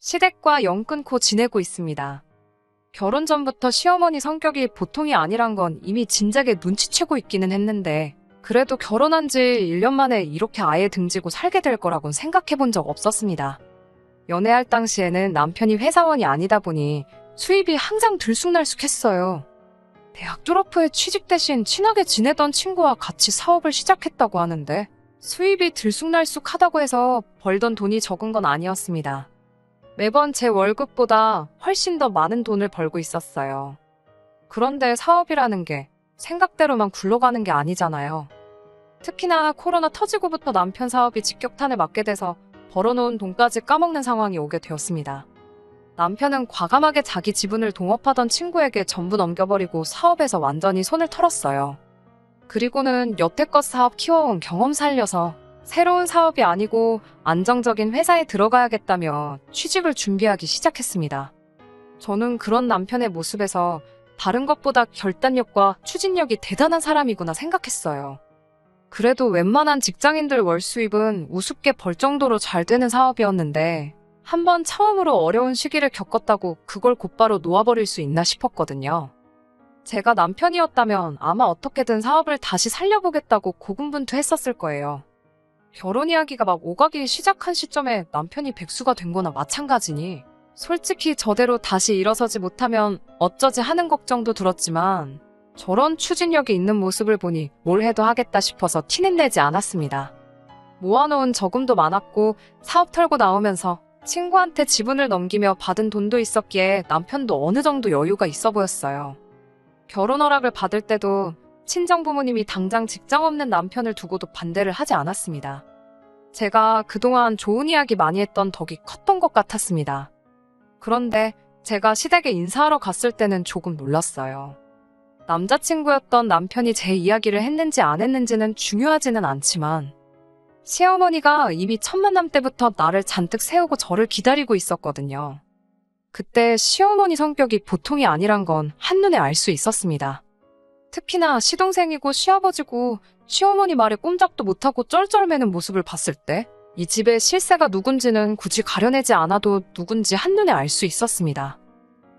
시댁과 연 끊고 지내고 있습니다. 결혼 전부터 시어머니 성격이 보통이 아니란 건 이미 진작에 눈치채고 있기는 했는데 그래도 결혼한 지 1년 만에 이렇게 아예 등지고 살게 될 거라곤 생각해 본 적 없었습니다. 연애할 당시에는 남편이 회사원이 아니다 보니 수입이 항상 들쑥날쑥했어요. 대학 졸업 후에 취직 대신 친하게 지내던 친구와 같이 사업을 시작했다고 하는데 수입이 들쑥날쑥하다고 해서 벌던 돈이 적은 건 아니었습니다. 매번 제 월급보다 훨씬 더 많은 돈을 벌고 있었어요. 그런데 사업이라는 게 생각대로만 굴러가는 게 아니잖아요. 특히나 코로나 터지고부터 남편 사업이 직격탄을 맞게 돼서 벌어놓은 돈까지 까먹는 상황이 오게 되었습니다. 남편은 과감하게 자기 지분을 동업하던 친구에게 전부 넘겨버리고 사업에서 완전히 손을 털었어요. 그리고는 여태껏 사업 키워온 경험 살려서 새로운 사업이 아니고 안정적인 회사에 들어가야겠다며 취직을 준비하기 시작했습니다. 저는 그런 남편의 모습에서 다른 것보다 결단력과 추진력이 대단한 사람이구나 생각했어요. 그래도 웬만한 직장인들 월 수입은 우습게 벌 정도로 잘 되는 사업이었는데 한번 처음으로 어려운 시기를 겪었다고 그걸 곧바로 놓아버릴 수 있나 싶었거든요. 제가 남편이었다면 아마 어떻게든 사업을 다시 살려보겠다고 고군분투했었을 거예요. 결혼 이야기가 막 오가기 시작한 시점에 남편이 백수가 된 거나 마찬가지니 솔직히 저대로 다시 일어서지 못하면 어쩌지 하는 걱정도 들었지만 저런 추진력이 있는 모습을 보니 뭘 해도 하겠다 싶어서 티는 내지 않았습니다. 모아놓은 저금도 많았고 사업 털고 나오면서 친구한테 지분을 넘기며 받은 돈도 있었기에 남편도 어느 정도 여유가 있어 보였어요. 결혼 허락을 받을 때도 친정 부모님이 당장 직장 없는 남편을 두고도 반대를 하지 않았습니다. 제가 그동안 좋은 이야기 많이 했던 덕이 컸던 것 같았습니다. 그런데 제가 시댁에 인사하러 갔을 때는 조금 놀랐어요. 남자친구였던 남편이 제 이야기를 했는지 안 했는지는 중요하지는 않지만 시어머니가 이미 첫 만남 때부터 나를 잔뜩 세우고 저를 기다리고 있었거든요. 그때 시어머니 성격이 보통이 아니란 건 한눈에 알 수 있었습니다. 특히나 시동생이고 시아버지고 시어머니 말에 꼼짝도 못하고 쩔쩔매는 모습을 봤을 때 이 집의 실세가 누군지는 굳이 가려내지 않아도 누군지 한눈에 알 수 있었습니다.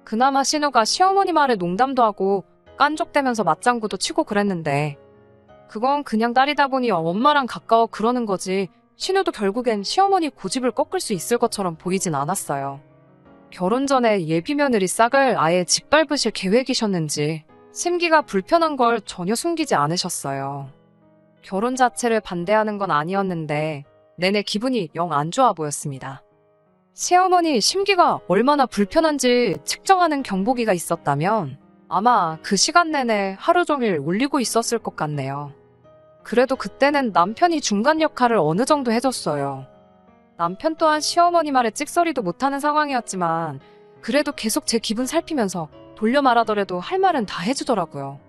그나마 신우가 시어머니 말에 농담도 하고 깐족대면서 맞장구도 치고 그랬는데 그건 그냥 딸이다 보니 엄마랑 가까워 그러는 거지 신우도 결국엔 시어머니 고집을 꺾을 수 있을 것처럼 보이진 않았어요. 결혼 전에 예비 며느리 싹을 아예 짓밟으실 계획이셨는지 심기가 불편한 걸 전혀 숨기지 않으셨어요. 결혼 자체를 반대하는 건 아니었는데 내내 기분이 영 안 좋아 보였습니다. 시어머니 심기가 얼마나 불편한지 측정하는 경보기가 있었다면 아마 그 시간 내내 하루 종일 울리고 있었을 것 같네요. 그래도 그때는 남편이 중간 역할을 어느 정도 해줬어요. 남편 또한 시어머니 말에 찍소리도 못하는 상황이었지만 그래도 계속 제 기분 살피면서 돌려 말하더라도 할 말은 다 해주더라고요.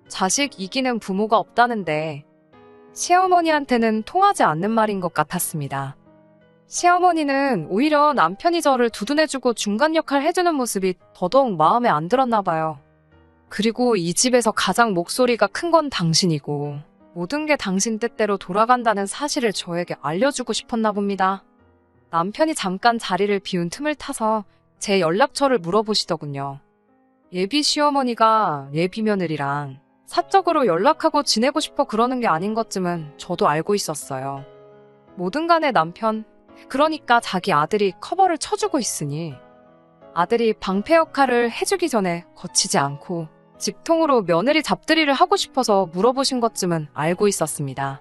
자식 이기는 부모가 없다는데 시어머니한테는 통하지 않는 말인 것 같았습니다. 시어머니는 오히려 남편이 저를 두둔해주고 중간 역할 해주는 모습이 더더욱 마음에 안 들었나 봐요. 그리고 이 집에서 가장 목소리가 큰 건 당신이고 모든 게 당신 뜻대로 돌아간다는 사실을 저에게 알려주고 싶었나 봅니다. 남편이 잠깐 자리를 비운 틈을 타서 제 연락처를 물어보시더군요. 예비 시어머니가 예비 며느리랑 사적으로 연락하고 지내고 싶어 그러는 게 아닌 것쯤은 저도 알고 있었어요. 뭐든 간에 남편, 그러니까 자기 아들이 커버를 쳐주고 있으니 아들이 방패 역할을 해주기 전에 거치지 않고 직통으로 며느리 잡들이를 하고 싶어서 물어보신 것쯤은 알고 있었습니다.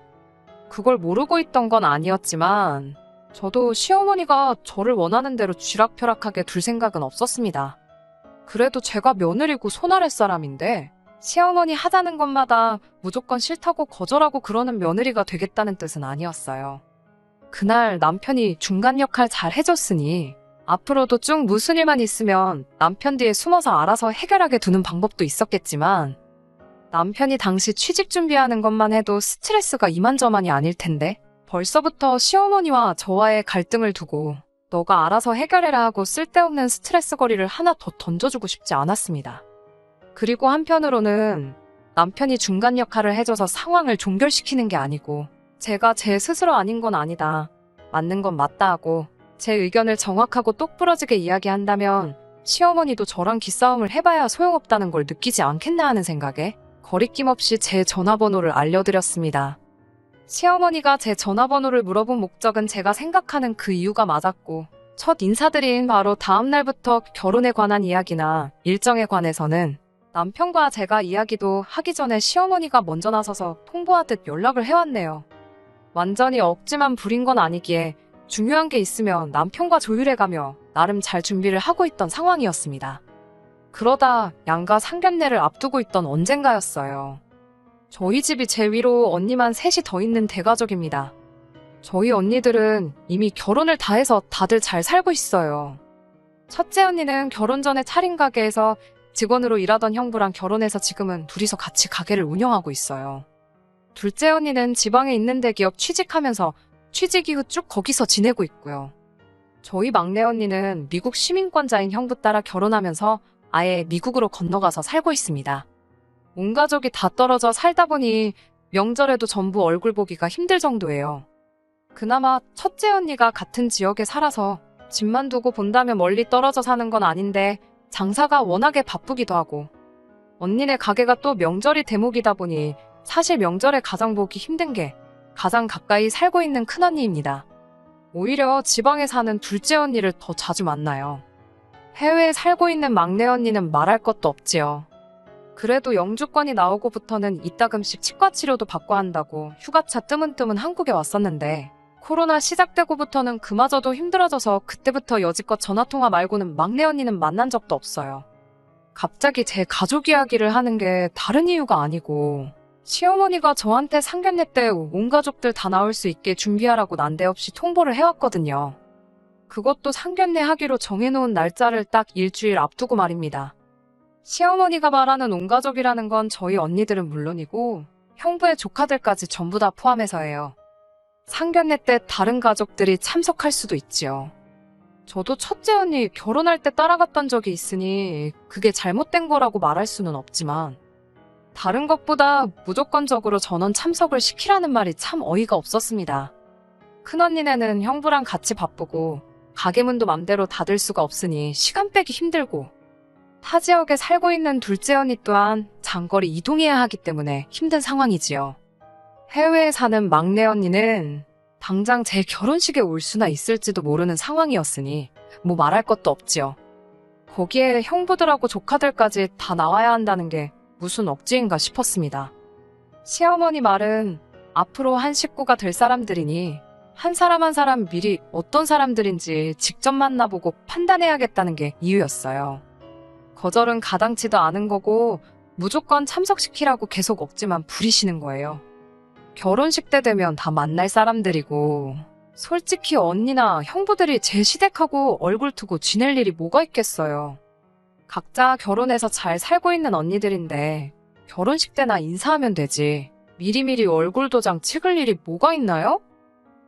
그걸 모르고 있던 건 아니었지만 저도 시어머니가 저를 원하는 대로 쥐락펴락하게 둘 생각은 없었습니다. 그래도 제가 며느리고 손아랫 사람인데 시어머니 하자는 것마다 무조건 싫다고 거절하고 그러는 며느리가 되겠다는 뜻은 아니었어요. 그날 남편이 중간 역할 잘 해줬으니 앞으로도 쭉 무슨 일만 있으면 남편 뒤에 숨어서 알아서 해결하게 두는 방법도 있었겠지만 남편이 당시 취직 준비하는 것만 해도 스트레스가 이만저만이 아닐 텐데 벌써부터 시어머니와 저와의 갈등을 두고 너가 알아서 해결해라 하고 쓸데없는 스트레스 거리를 하나 더 던져주고 싶지 않았습니다. 그리고 한편으로는 남편이 중간 역할을 해줘서 상황을 종결시키는 게 아니고 제가 제 스스로 아닌 건 아니다, 맞는 건 맞다 하고 제 의견을 정확하고 똑부러지게 이야기한다면 시어머니도 저랑 기싸움을 해봐야 소용없다는 걸 느끼지 않겠나 하는 생각에 거리낌 없이 제 전화번호를 알려드렸습니다. 시어머니가 제 전화번호를 물어본 목적은 제가 생각하는 그 이유가 맞았고, 첫 인사드린 바로 다음 날부터 결혼에 관한 이야기나 일정에 관해서는 남편과 제가 이야기도 하기 전에 시어머니가 먼저 나서서 통보하듯 연락을 해왔네요. 완전히 억지만 부린 건 아니기에 중요한 게 있으면 남편과 조율해가며 나름 잘 준비를 하고 있던 상황이었습니다. 그러다 양가 상견례를 앞두고 있던 언젠가였어요. 저희 집이 제 위로 언니만 셋이 더 있는 대가족입니다. 저희 언니들은 이미 결혼을 다 해서 다들 잘 살고 있어요. 첫째 언니는 결혼 전에 차린 가게에서 직원으로 일하던 형부랑 결혼해서 지금은 둘이서 같이 가게를 운영하고 있어요. 둘째 언니는 지방에 있는 대기업 취직하면서 취직 이후 쭉 거기서 지내고 있고요. 저희 막내 언니는 미국 시민권자인 형부 따라 결혼하면서 아예 미국으로 건너가서 살고 있습니다. 온 가족이 다 떨어져 살다 보니 명절에도 전부 얼굴 보기가 힘들 정도예요. 그나마 첫째 언니가 같은 지역에 살아서 집만 두고 본다면 멀리 떨어져 사는 건 아닌데 장사가 워낙에 바쁘기도 하고, 언니네 가게가 또 명절이 대목이다 보니 사실 명절에 가장 보기 힘든 게 가장 가까이 살고 있는 큰언니입니다. 오히려 지방에 사는 둘째 언니를 더 자주 만나요. 해외에 살고 있는 막내 언니는 말할 것도 없지요. 그래도 영주권이 나오고부터는 이따금씩 치과 치료도 받고 한다고 휴가차 뜨문뜨문 한국에 왔었는데, 코로나 시작되고부터는 그마저도 힘들어져서 그때부터 여지껏 전화통화 말고는 막내 언니는 만난 적도 없어요. 갑자기 제 가족 이야기를 하는 게 다른 이유가 아니고, 시어머니가 저한테 상견례 때 온 가족들 다 나올 수 있게 준비하라고 난데없이 통보를 해왔거든요. 그것도 상견례 하기로 정해놓은 날짜를 딱 일주일 앞두고 말입니다. 시어머니가 말하는 온 가족이라는 건 저희 언니들은 물론이고 형부의 조카들까지 전부 다 포함해서예요. 상견례 때 다른 가족들이 참석할 수도 있지요. 저도 첫째 언니 결혼할 때 따라갔던 적이 있으니 그게 잘못된 거라고 말할 수는 없지만, 다른 것보다 무조건적으로 전원 참석을 시키라는 말이 참 어이가 없었습니다. 큰언니네는 형부랑 같이 바쁘고 가게 문도 맘대로 닫을 수가 없으니 시간 빼기 힘들고, 타 지역에 살고 있는 둘째 언니 또한 장거리 이동해야 하기 때문에 힘든 상황이지요. 해외에 사는 막내 언니는 당장 제 결혼식에 올 수나 있을지도 모르는 상황이었으니 뭐 말할 것도 없지요. 거기에 형부들하고 조카들까지 다 나와야 한다는 게 무슨 억지인가 싶었습니다. 시어머니 말은 앞으로 한 식구가 될 사람들이니 한 사람 한 사람 미리 어떤 사람들인지 직접 만나보고 판단해야겠다는 게 이유였어요. 거절은 가당치도 않은 거고 무조건 참석시키라고 계속 억지만 부리시는 거예요. 결혼식 때 되면 다 만날 사람들이고, 솔직히 언니나 형부들이 제 시댁하고 얼굴 두고 지낼 일이 뭐가 있겠어요. 각자 결혼해서 잘 살고 있는 언니들인데 결혼식 때나 인사하면 되지 미리미리 얼굴 도장 찍을 일이 뭐가 있나요?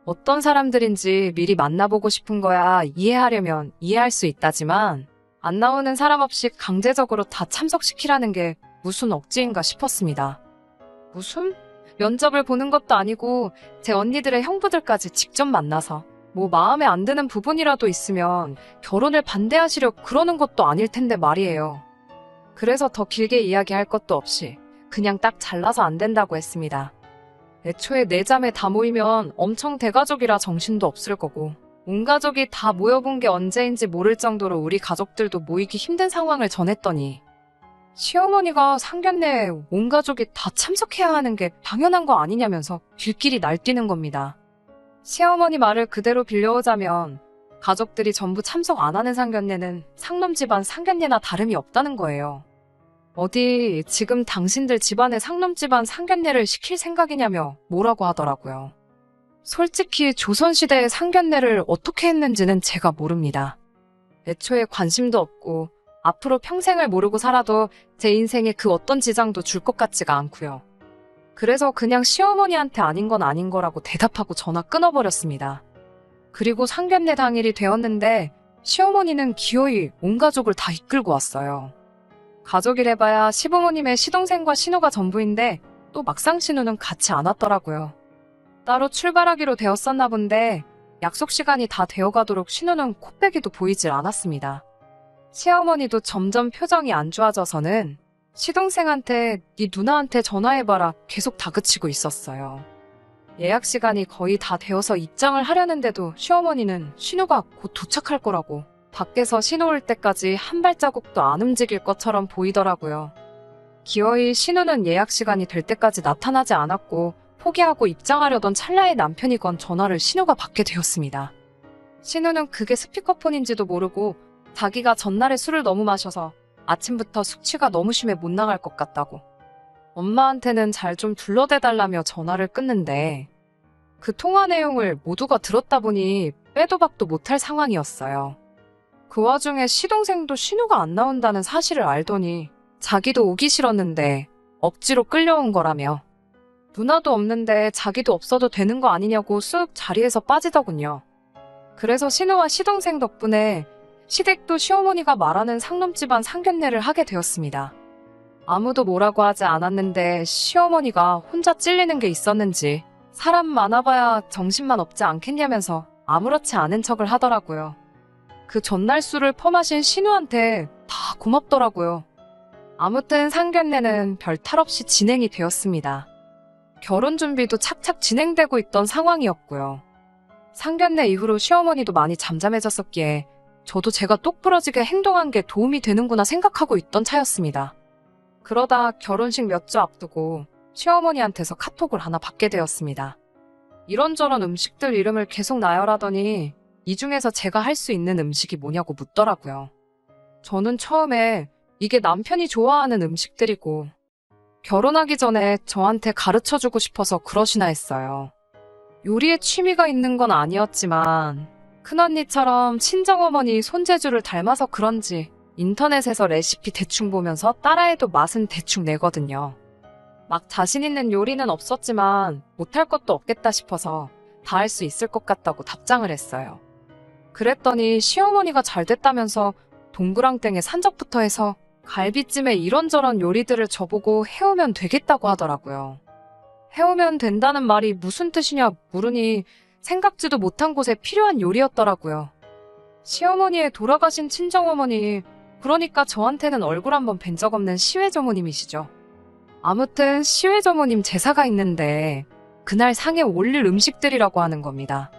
어떤 사람들인지 미리 만나보고 싶은 거야 이해하려면 이해할 수 있다지만, 안 나오는 사람 없이 강제적으로 다 참석시키라는 게 무슨 억지인가 싶었습니다. 무슨? 면접을 보는 것도 아니고 제 언니들의 형부들까지 직접 만나서 뭐 마음에 안 드는 부분이라도 있으면 결혼을 반대하시려 그러는 것도 아닐 텐데 말이에요. 그래서 더 길게 이야기할 것도 없이 그냥 딱 잘라서 안 된다고 했습니다. 애초에 네 자매 다 모이면 엄청 대가족이라 정신도 없을 거고, 온 가족이 다 모여본 게 언제인지 모를 정도로 우리 가족들도 모이기 힘든 상황을 전했더니 시어머니가 상견례에 온 가족이 다 참석해야 하는 게 당연한 거 아니냐면서 길길이 날뛰는 겁니다. 시어머니 말을 그대로 빌려오자면 가족들이 전부 참석 안 하는 상견례는 상놈 집안 상견례나 다름이 없다는 거예요. 어디 지금 당신들 집안에 상놈 집안 상견례를 시킬 생각이냐며 뭐라고 하더라고요. 솔직히 조선시대의 상견례를 어떻게 했는지는 제가 모릅니다. 애초에 관심도 없고 앞으로 평생을 모르고 살아도 제 인생에 그 어떤 지장도 줄 것 같지가 않고요. 그래서 그냥 시어머니한테 아닌 건 아닌 거라고 대답하고 전화 끊어버렸습니다. 그리고 상견례 당일이 되었는데 시어머니는 기어이 온 가족을 다 이끌고 왔어요. 가족이래봐야 시부모님의 시동생과 신우가 전부인데 또 막상 신우는 같이 안 왔더라고요. 따로 출발하기로 되었었나 본데 약속 시간이 다 되어가도록 신우는 코빼기도 보이질 않았습니다. 시어머니도 점점 표정이 안 좋아져서는 시동생한테 네 누나한테 전화해봐라 계속 다그치고 있었어요. 예약 시간이 거의 다 되어서 입장을 하려는데도 시어머니는 신우가 곧 도착할 거라고 밖에서 신우 올 때까지 한 발자국도 안 움직일 것처럼 보이더라고요. 기어이 신우는 예약 시간이 될 때까지 나타나지 않았고 포기하고 입장하려던 찰나에 남편이 건 전화를 신우가 받게 되었습니다. 신우는 그게 스피커폰인지도 모르고 자기가 전날에 술을 너무 마셔서 아침부터 숙취가 너무 심해 못 나갈 것 같다고 엄마한테는 잘 좀 둘러대달라며 전화를 끊는데 그 통화 내용을 모두가 들었다 보니 빼도 박도 못할 상황이었어요. 그 와중에 시동생도 신우가 안 나온다는 사실을 알더니 자기도 오기 싫었는데 억지로 끌려온 거라며 누나도 없는데 자기도 없어도 되는 거 아니냐고 쑥 자리에서 빠지더군요. 그래서 신우와 시동생 덕분에 시댁도 시어머니가 말하는 상놈집안 상견례를 하게 되었습니다. 아무도 뭐라고 하지 않았는데 시어머니가 혼자 찔리는 게 있었는지 사람 많아봐야 정신만 없지 않겠냐면서 아무렇지 않은 척을 하더라고요. 그 전날 술을 퍼마신 신우한테 다 고맙더라고요. 아무튼 상견례는 별 탈 없이 진행이 되었습니다. 결혼 준비도 착착 진행되고 있던 상황이었고요. 상견례 이후로 시어머니도 많이 잠잠해졌었기에 저도 제가 똑부러지게 행동한 게 도움이 되는구나 생각하고 있던 차였습니다. 그러다 결혼식 몇 주 앞두고 시어머니한테서 카톡을 하나 받게 되었습니다. 이런저런 음식들 이름을 계속 나열하더니 이 중에서 제가 할 수 있는 음식이 뭐냐고 묻더라고요. 저는 처음에 이게 남편이 좋아하는 음식들이고 결혼하기 전에 저한테 가르쳐주고 싶어서 그러시나 했어요. 요리에 취미가 있는 건 아니었지만 큰언니처럼 친정어머니 손재주를 닮아서 그런지 인터넷에서 레시피 대충 보면서 따라해도 맛은 대충 내거든요. 막 자신 있는 요리는 없었지만 못할 것도 없겠다 싶어서 다 할 수 있을 것 같다고 답장을 했어요. 그랬더니 시어머니가 잘 됐다면서 동그랑땡에 산적부터 해서 갈비찜에 이런저런 요리들을 저보고 해오면 되겠다고 하더라고요. 해오면 된다는 말이 무슨 뜻이냐 물으니 생각지도 못한 곳에 필요한 요리였더라고요. 시어머니의 돌아가신 친정어머니, 그러니까 저한테는 얼굴 한번 뵌 적 없는 시외저모님이시죠. 아무튼 시외저모님 제사가 있는데 그날 상에 올릴 음식들이라고 하는 겁니다.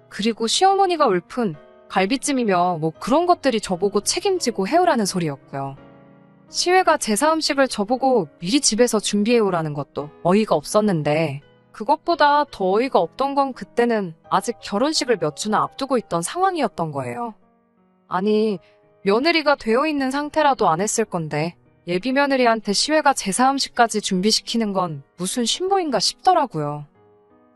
그리고 시어머니가 울픈 갈비찜이며 뭐 그런 것들이 저보고 책임지고 해오라는 소리였고요. 시외가 제사 음식을 저보고 미리 집에서 준비해오라는 것도 어이가 없었는데 그것보다 더 어이가 없던 건 그때는 아직 결혼식을 몇 주나 앞두고 있던 상황이었던 거예요. 아니, 며느리가 되어 있는 상태라도 안 했을 건데 예비 며느리한테 시외가 제사 음식까지 준비시키는 건 무슨 신보인가 싶더라고요.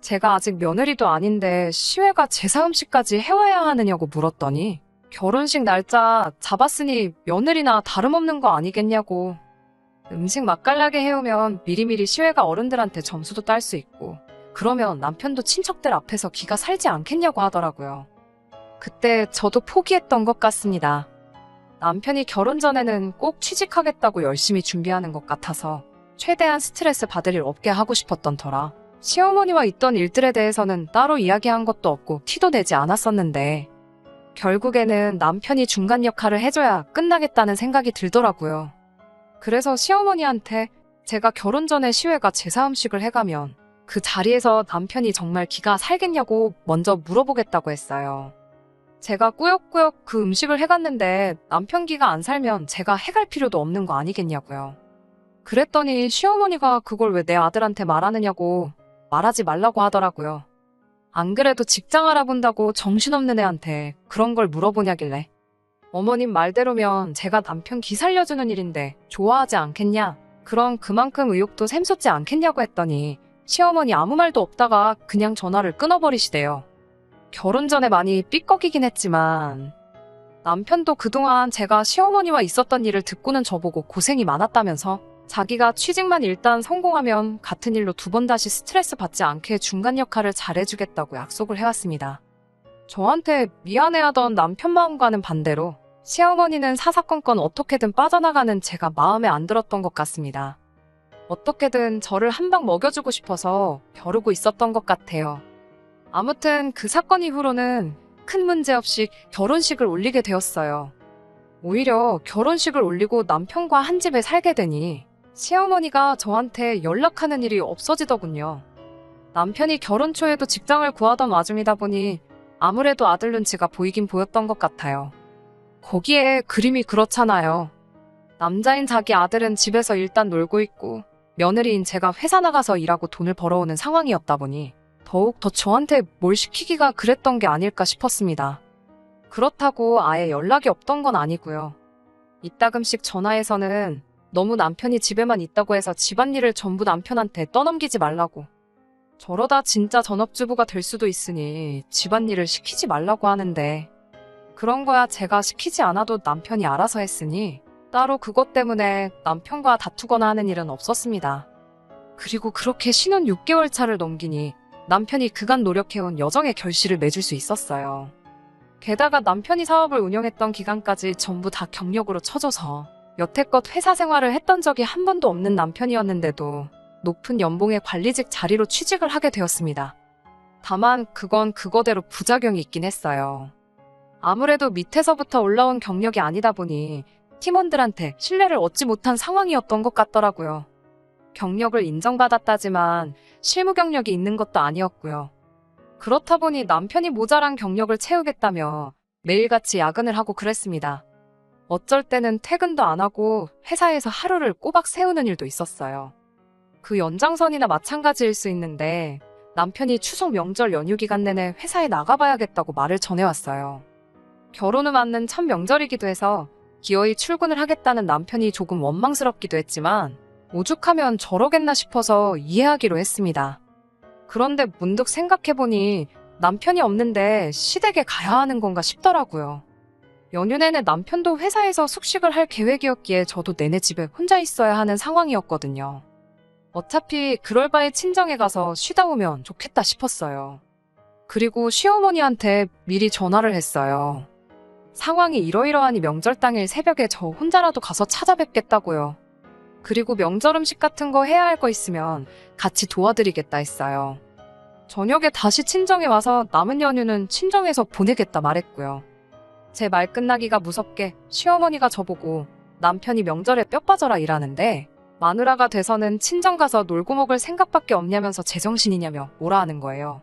제가 아직 며느리도 아닌데 시외가 제사 음식까지 해와야 하느냐고 물었더니 결혼식 날짜 잡았으니 며느리나 다름없는 거 아니겠냐고. 음식 맛깔나게 해오면 미리미리 시외가 어른들한테 점수도 딸 수 있고 그러면 남편도 친척들 앞에서 기가 살지 않겠냐고 하더라고요. 그때 저도 포기했던 것 같습니다. 남편이 결혼 전에는 꼭 취직하겠다고 열심히 준비하는 것 같아서 최대한 스트레스 받을 일 없게 하고 싶었던 터라 시어머니와 있던 일들에 대해서는 따로 이야기한 것도 없고 티도 내지 않았었는데 결국에는 남편이 중간 역할을 해줘야 끝나겠다는 생각이 들더라고요. 그래서 시어머니한테 제가 결혼 전에 시외가 제사 음식을 해가면 그 자리에서 남편이 정말 기가 살겠냐고 먼저 물어보겠다고 했어요. 제가 꾸역꾸역 그 음식을 해갔는데 남편 기가 안 살면 제가 해갈 필요도 없는 거 아니겠냐고요. 그랬더니 시어머니가 그걸 왜 내 아들한테 말하느냐고 말하지 말라고 하더라고요. 안 그래도 직장 알아본다고 정신없는 애한테 그런 걸 물어보냐길래 어머님 말대로면 제가 남편 기 살려주는 일인데 좋아하지 않겠냐? 그럼 그만큼 의욕도 샘솟지 않겠냐고 했더니 시어머니 아무 말도 없다가 그냥 전화를 끊어버리시대요. 결혼 전에 많이 삐걱이긴 했지만 남편도 그동안 제가 시어머니와 있었던 일을 듣고는 저보고 고생이 많았다면서 자기가 취직만 일단 성공하면 같은 일로 두 번 다시 스트레스 받지 않게 중간 역할을 잘해주겠다고 약속을 해왔습니다. 저한테 미안해하던 남편 마음과는 반대로 시어머니는 사사건건 어떻게든 빠져나가는 제가 마음에 안 들었던 것 같습니다. 어떻게든 저를 한 방 먹여주고 싶어서 벼르고 있었던 것 같아요. 아무튼 그 사건 이후로는 큰 문제 없이 결혼식을 올리게 되었어요. 오히려 결혼식을 올리고 남편과 한 집에 살게 되니 시어머니가 저한테 연락하는 일이 없어지더군요. 남편이 결혼 초에도 직장을 구하던 와중이다 보니 아무래도 아들 눈치가 보이긴 보였던 것 같아요. 거기에 그림이 그렇잖아요. 남자인 자기 아들은 집에서 일단 놀고 있고 며느리인 제가 회사 나가서 일하고 돈을 벌어오는 상황이었다 보니 더욱 더 저한테 뭘 시키기가 그랬던 게 아닐까 싶었습니다. 그렇다고 아예 연락이 없던 건 아니고요. 이따금씩 전화해서는 너무 남편이 집에만 있다고 해서 집안일을 전부 남편한테 떠넘기지 말라고, 저러다 진짜 전업주부가 될 수도 있으니 집안일을 시키지 말라고 하는데, 그런 거야 제가 시키지 않아도 남편이 알아서 했으니 따로 그것 때문에 남편과 다투거나 하는 일은 없었습니다. 그리고 그렇게 신혼 6개월 차를 넘기니 남편이 그간 노력해온 여정의 결실을 맺을 수 있었어요. 게다가 남편이 사업을 운영했던 기간까지 전부 다 경력으로 쳐줘서 여태껏 회사 생활을 했던 적이 한 번도 없는 남편이었는데도 높은 연봉의 관리직 자리로 취직을 하게 되었습니다. 다만 그건 그거대로 부작용이 있긴 했어요. 아무래도 밑에서부터 올라온 경력이 아니다 보니 팀원들한테 신뢰를 얻지 못한 상황이었던 것 같더라고요. 경력을 인정받았다지만 실무 경력이 있는 것도 아니었고요. 그렇다 보니 남편이 모자란 경력을 채우겠다며 매일같이 야근을 하고 그랬습니다. 어쩔 때는 퇴근도 안 하고 회사에서 하루를 꼬박 세우는 일도 있었어요. 그 연장선이나 마찬가지일 수 있는데 남편이 추석 명절 연휴 기간 내내 회사에 나가봐야겠다고 말을 전해왔어요. 결혼 후 맞는 첫 명절이기도 해서 기어이 출근을 하겠다는 남편이 조금 원망스럽기도 했지만 오죽하면 저러겠나 싶어서 이해하기로 했습니다. 그런데 문득 생각해보니 남편이 없는데 시댁에 가야 하는 건가 싶더라고요. 연휴 내내 남편도 회사에서 숙식을 할 계획이었기에 저도 내내 집에 혼자 있어야 하는 상황이었거든요. 어차피 그럴 바에 친정에 가서 쉬다 오면 좋겠다 싶었어요. 그리고 시어머니한테 미리 전화를 했어요. 상황이 이러이러하니 명절 당일 새벽에 저 혼자라도 가서 찾아뵙겠다고요. 그리고 명절 음식 같은 거 해야 할 거 있으면 같이 도와드리겠다 했어요. 저녁에 다시 친정에 와서 남은 연휴는 친정에서 보내겠다 말했고요. 제 말 끝나기가 무섭게 시어머니가 저보고 남편이 명절에 뼈 빠져라 일하는데 마누라가 돼서는 친정 가서 놀고 먹을 생각밖에 없냐면서 제정신이냐며 뭐라 하는 거예요.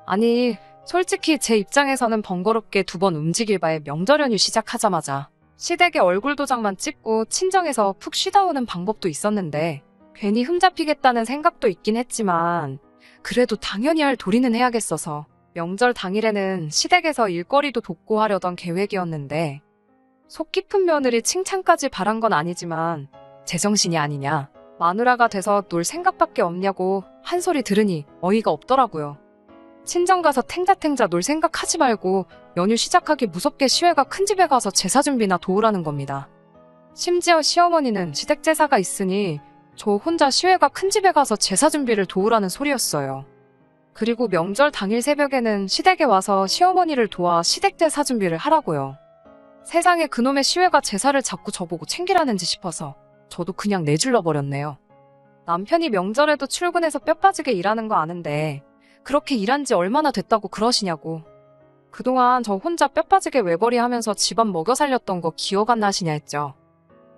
아니, 솔직히 제 입장에서는 번거롭게 2번 움직일 바에 명절 연휴 시작하자마자 시댁에 얼굴 도장만 찍고 친정에서 푹 쉬다 오는 방법도 있었는데 괜히 흠잡히겠다는 생각도 있긴 했지만 그래도 당연히 할 도리는 해야겠어서 명절 당일에는 시댁에서 일거리도 돕고 하려던 계획이었는데 속 깊은 며느리 칭찬까지 바란 건 아니지만 제정신이 아니냐, 마누라가 돼서 놀 생각밖에 없냐고 한 소리 들으니 어이가 없더라고요. 친정 가서 탱자탱자 놀 생각하지 말고 연휴 시작하기 무섭게 시외가 큰 집에 가서 제사 준비나 도우라는 겁니다. 심지어 시어머니는 시댁 제사가 있으니 저 혼자 시외가 큰 집에 가서 제사 준비를 도우라는 소리였어요. 그리고 명절 당일 새벽에는 시댁에 와서 시어머니를 도와 시댁 제사 준비를 하라고요. 세상에 그놈의 시외가 제사를 자꾸 저보고 챙기라는지 싶어서 저도 그냥 내질러 버렸네요. 남편이 명절에도 출근해서 뼈 빠지게 일하는 거 아는데 그렇게 일한 지 얼마나 됐다고 그러시냐고. 그동안 저 혼자 뼈 빠지게 외벌이 하면서 집안 먹여 살렸던 거 기억 안 나시냐 했죠.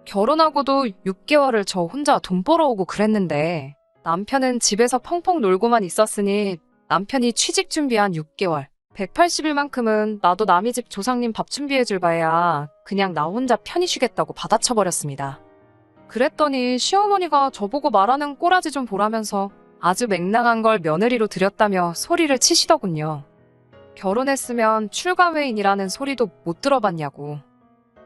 결혼하고도 6개월을 저 혼자 돈 벌어오고 그랬는데 남편은 집에서 펑펑 놀고만 있었으니 남편이 취직 준비한 6개월, 180일만큼은 나도 남의 집 조상님 밥 준비해줄 바에야 그냥 나 혼자 편히 쉬겠다고 받아쳐버렸습니다. 그랬더니 시어머니가 저보고 말하는 꼬라지 좀 보라면서 아주 맹랑한 걸 며느리로 들였다며 소리를 치시더군요. 결혼했으면 출가회인이라는 소리도 못 들어봤냐고.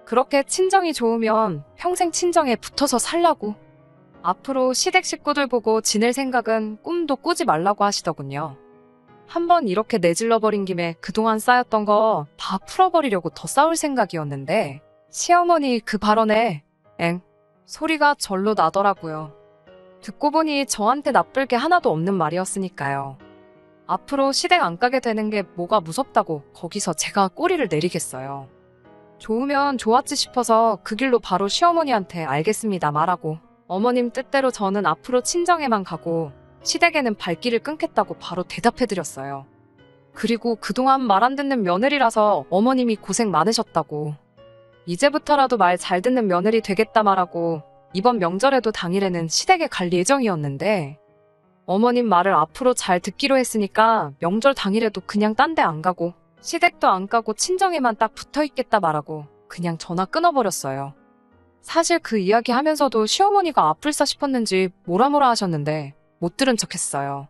그렇게 친정이 좋으면 평생 친정에 붙어서 살라고. 앞으로 시댁 식구들 보고 지낼 생각은 꿈도 꾸지 말라고 하시더군요. 한번 이렇게 내질러버린 김에 그동안 쌓였던 거 다 풀어버리려고 더 싸울 생각이었는데 시어머니 그 발언에 엥 소리가 절로 나더라고요. 듣고 보니 저한테 나쁠 게 하나도 없는 말이었으니까요. 앞으로 시댁 안 가게 되는 게 뭐가 무섭다고 거기서 제가 꼬리를 내리겠어요. 좋으면 좋았지 싶어서 그 길로 바로 시어머니한테 알겠습니다 말하고 어머님 뜻대로 저는 앞으로 친정에만 가고 시댁에는 발길을 끊겠다고 바로 대답해드렸어요. 그리고 그동안 말 안 듣는 며느리라서 어머님이 고생 많으셨다고. 이제부터라도 말 잘 듣는 며느리 되겠다 말하고 이번 명절에도 당일에는 시댁에 갈 예정이었는데 어머님 말을 앞으로 잘 듣기로 했으니까 명절 당일에도 그냥 딴 데 안 가고 시댁도 안 가고 친정에만 딱 붙어 있겠다 말하고 그냥 전화 끊어버렸어요. 사실 그 이야기 하면서도 시어머니가 아플싸 싶었는지 뭐라 하셨는데 못 들은 척 했어요.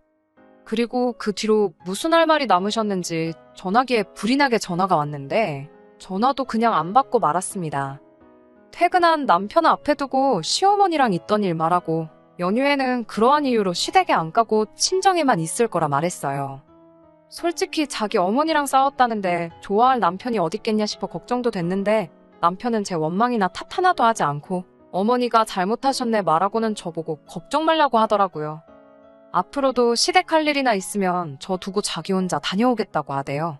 그리고 그 뒤로 무슨 할 말이 남으셨는지 전화기에 불이 나게 전화가 왔는데 전화도 그냥 안 받고 말았습니다. 퇴근한 남편 앞에 두고 시어머니랑 있던 일 말하고 연휴에는 그러한 이유로 시댁에 안 가고 친정에만 있을 거라 말했어요. 솔직히 자기 어머니랑 싸웠다는데 좋아할 남편이 어딨겠냐 싶어 걱정도 됐는데 남편은 제 원망이나 탓 하나도 하지 않고 어머니가 잘못하셨네 말하고는 저보고 걱정 말라고 하더라고요. 앞으로도 시댁 할 일이나 있으면 저 두고 자기 혼자 다녀오겠다고 하대요.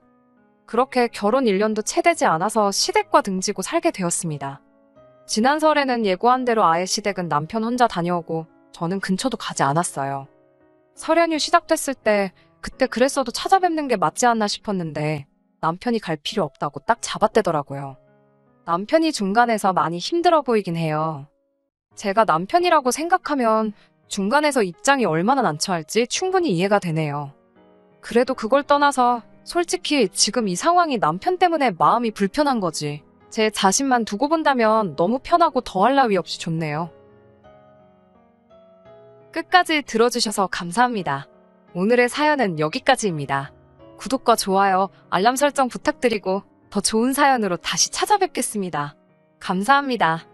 그렇게 결혼 1년도 채 되지 않아서 시댁과 등지고 살게 되었습니다. 지난 설에는 예고한 대로 아예 시댁은 남편 혼자 다녀오고 저는 근처도 가지 않았어요. 설 연휴 시작됐을 때 그때 그랬어도 찾아뵙는 게 맞지 않나 싶었는데 남편이 갈 필요 없다고 딱 잡아떼더라고요. 남편이 중간에서 많이 힘들어 보이긴 해요. 제가 남편이라고 생각하면 중간에서 입장이 얼마나 난처할지 충분히 이해가 되네요. 그래도 그걸 떠나서 솔직히 지금 이 상황이 남편 때문에 마음이 불편한 거지. 제 자신만 두고 본다면 너무 편하고 더할 나위 없이 좋네요. 끝까지 들어주셔서 감사합니다. 오늘의 사연은 여기까지입니다. 구독과 좋아요, 알람 설정 부탁드리고 더 좋은 사연으로 다시 찾아뵙겠습니다. 감사합니다.